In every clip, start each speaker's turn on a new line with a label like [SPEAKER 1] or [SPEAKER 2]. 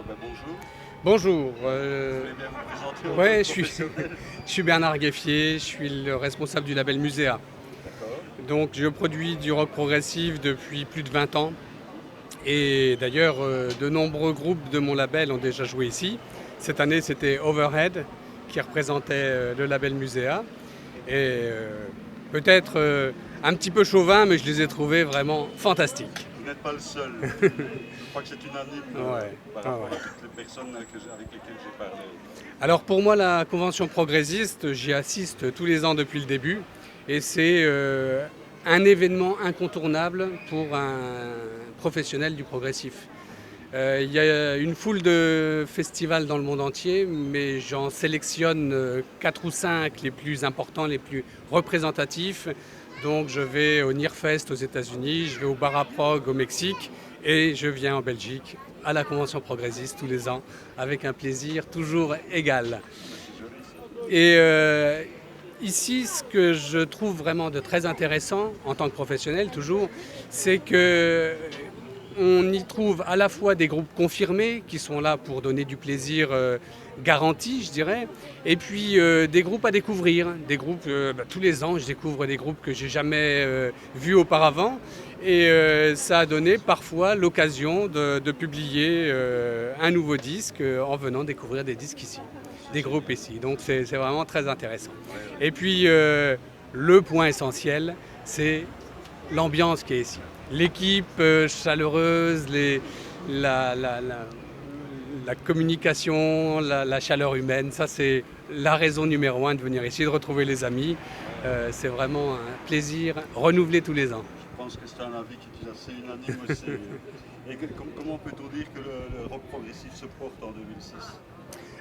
[SPEAKER 1] Bonjour.
[SPEAKER 2] Bonjour,
[SPEAKER 1] Vous voulez bien vous présenter en tant
[SPEAKER 2] ouais,
[SPEAKER 1] que professionnel?
[SPEAKER 2] je suis Bernard Gueffier, je suis le responsable du label Muséa.
[SPEAKER 1] D'accord.
[SPEAKER 2] Donc je produis du rock progressif depuis plus de 20 ans et d'ailleurs de nombreux groupes de mon label ont déjà joué ici. Cette année c'était Overhead qui représentait le label Muséa et peut-être un petit peu chauvin mais je les ai trouvés vraiment fantastiques.
[SPEAKER 1] Vous n'êtes pas le seul. Je crois que c'est unanime
[SPEAKER 2] Ouais,
[SPEAKER 1] par
[SPEAKER 2] ouais,
[SPEAKER 1] rapport
[SPEAKER 2] ouais.
[SPEAKER 1] à toutes les personnes avec lesquelles j'ai parlé.
[SPEAKER 2] Alors pour moi, la convention progressiste, j'y assiste tous les ans depuis le début et c'est un événement incontournable pour un professionnel du progressif. Il y a une foule de festivals dans le monde entier, mais j'en sélectionne 4 ou 5 les plus importants, les plus représentatifs. Donc je vais au Nearfest aux États-Unis, je vais au Baraprog au Mexique et je viens en Belgique à la convention progressiste tous les ans avec un plaisir toujours égal.
[SPEAKER 1] Ah, mais c'est joli ça.
[SPEAKER 2] Et ici, ce que je trouve vraiment de très intéressant en tant que professionnel toujours, c'est que on y trouve à la fois des groupes confirmés qui sont là pour donner du plaisir garanti, je dirais, et puis des groupes à découvrir. Des groupes, tous les ans, je découvre des groupes que j'ai jamais vus auparavant, et ça a donné parfois l'occasion de publier un nouveau disque en venant découvrir des disques ici,
[SPEAKER 1] C'est
[SPEAKER 2] des groupes
[SPEAKER 1] génial.
[SPEAKER 2] ici. Donc c'est vraiment très intéressant.
[SPEAKER 1] Ouais, ouais.
[SPEAKER 2] Et puis le point essentiel, c'est l'ambiance qui est ici. L'équipe chaleureuse, la communication, la chaleur humaine, ça c'est la raison numéro un de venir ici, de retrouver les amis. C'est vraiment un plaisir renouvelé tous les ans.
[SPEAKER 1] Je pense que c'est un avis qui est assez unanime aussi. Et comment peut-on dire que le rock progressif se porte en 2006?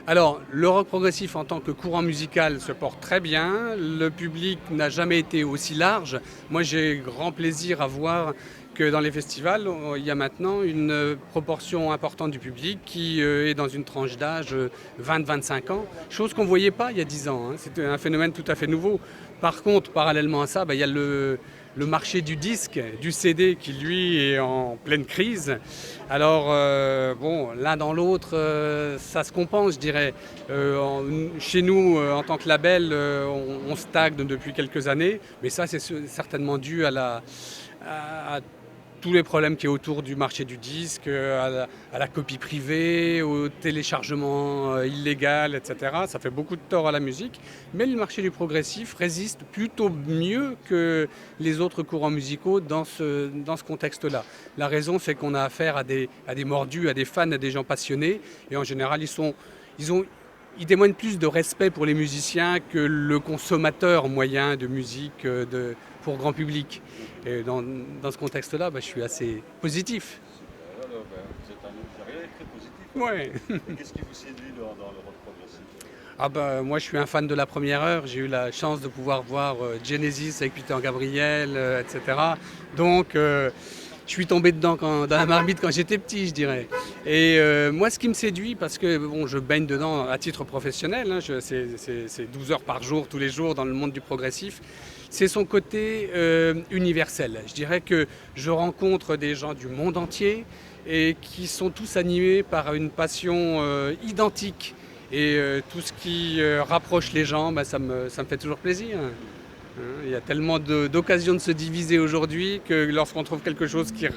[SPEAKER 2] Alors, le rock progressif en tant que courant musical se porte très bien. Le public n'a jamais été aussi large. Moi, j'ai grand plaisir à voir que dans les festivals, il y a maintenant une proportion importante du public qui est dans une tranche d'âge 20-25 ans, chose qu'on ne voyait pas il y a 10 ans. C'était un phénomène tout à fait nouveau. Par contre, parallèlement à ça, il y a le marché du disque, du CD qui lui est en pleine crise. Alors bon, l'un dans l'autre, ça se compense, je dirais. Chez nous, en tant que label, on stagne depuis quelques années, mais ça c'est certainement dû à tous les problèmes qui est autour du marché du disque, à la copie privée, au téléchargement illégal, etc. Ça fait beaucoup de tort à la musique, mais le marché du progressif résiste plutôt mieux que les autres courants musicaux dans ce contexte-là. La raison, c'est qu'on a affaire à des mordus, à des fans, à des gens passionnés, et en général, ils témoignent plus de respect pour les musiciens que le consommateur moyen de musique pour grand public. Et dans ce contexte-là, je suis assez positif.
[SPEAKER 1] Alors, vous êtes un homme très positif.
[SPEAKER 2] Ouais.
[SPEAKER 1] Et qu'est-ce qui vous séduit dans le rock progressif?
[SPEAKER 2] Moi je suis un fan de la première heure, j'ai eu la chance de pouvoir voir Genesis avec Peter Gabriel, etc. Donc je suis tombé dedans dans la marmite quand j'étais petit, je dirais. Et moi ce qui me séduit, parce que bon, je baigne dedans à titre professionnel, c'est 12 heures par jour, tous les jours dans le monde du progressif, c'est son côté universel. Je dirais que je rencontre des gens du monde entier et qui sont tous animés par une passion identique. Et tout ce qui rapproche les gens, ça me fait toujours plaisir. Il y a tellement d'occasions de se diviser aujourd'hui que lorsqu'on trouve quelque chose qui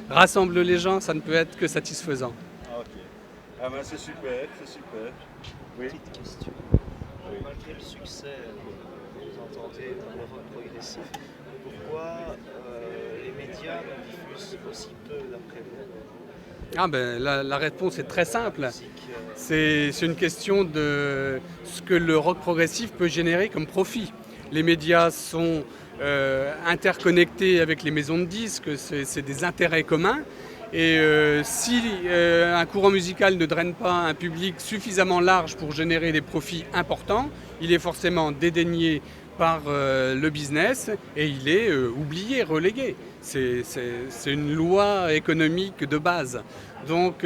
[SPEAKER 2] rassemble les gens, ça ne peut être que satisfaisant.
[SPEAKER 1] Ah, ok. Ah ben c'est super, c'est super. Oui.
[SPEAKER 3] Petite question.
[SPEAKER 1] Oui.
[SPEAKER 3] Malgré le succès que vous entendez dans le rock progressif, pourquoi les médias ne diffusent aussi peu d'après vous
[SPEAKER 2] La réponse est très
[SPEAKER 3] la
[SPEAKER 2] simple.
[SPEAKER 3] musique
[SPEAKER 2] C'est une question de ce que le rock progressif peut générer comme profit. Les médias sont interconnectés avec les maisons de disques, c'est des intérêts communs. Et si un courant musical ne draine pas un public suffisamment large pour générer des profits importants, il est forcément dédaigné par le business et il est oublié, relégué. C'est une loi économique de base. Donc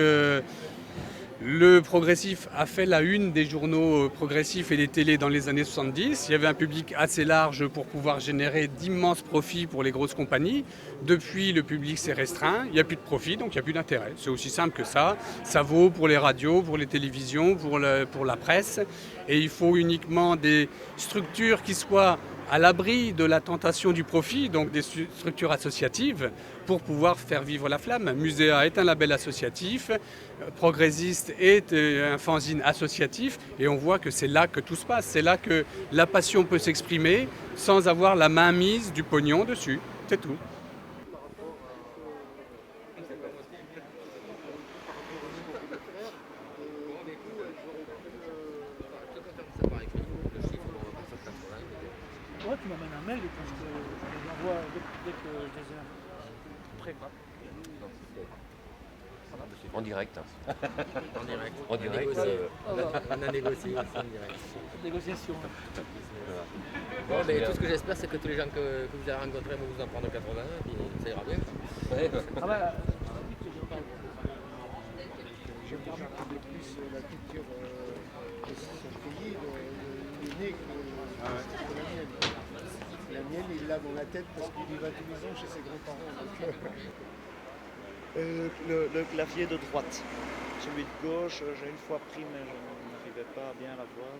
[SPEAKER 2] Le progressif a fait la une des journaux progressifs et des télés dans les années 70. Il y avait un public assez large pour pouvoir générer d'immenses profits pour les grosses compagnies. Depuis, le public s'est restreint. Il n'y a plus de profit, donc il n'y a plus d'intérêt. C'est aussi simple que ça. Ça vaut pour les radios, pour les télévisions, pour la presse. Et il faut uniquement des structures qui soient à l'abri de la tentation du profit, donc des structures associatives, pour pouvoir faire vivre la flamme. Muséa est un label associatif, Progressiste est un fanzine associatif, et on voit que c'est là que tout se passe. C'est là que la passion peut s'exprimer sans avoir la mainmise du pognon dessus. C'est tout.
[SPEAKER 4] Ouais, tu m'amènes un mail et puis je l'envoie dès que je les ai prêts.
[SPEAKER 5] En direct.
[SPEAKER 6] En direct.
[SPEAKER 5] En direct.
[SPEAKER 6] On a négocié, c'est en direct.
[SPEAKER 4] Négociation.
[SPEAKER 6] Bon, mais tout ce que j'espère, c'est que tous les gens que vous avez rencontrés vont vous en prendre 80, et puis ça ira bien.
[SPEAKER 4] Ah bah, j'aime bien apprendre plus la culture de son pays, il est né que la mienne. La mienne, il l'a dans la tête parce qu'il y va tous les ans chez ses grands-parents.
[SPEAKER 3] Le clavier de droite. Celui de gauche, j'ai une fois pris, mais je n'arrivais pas à bien l'avoir.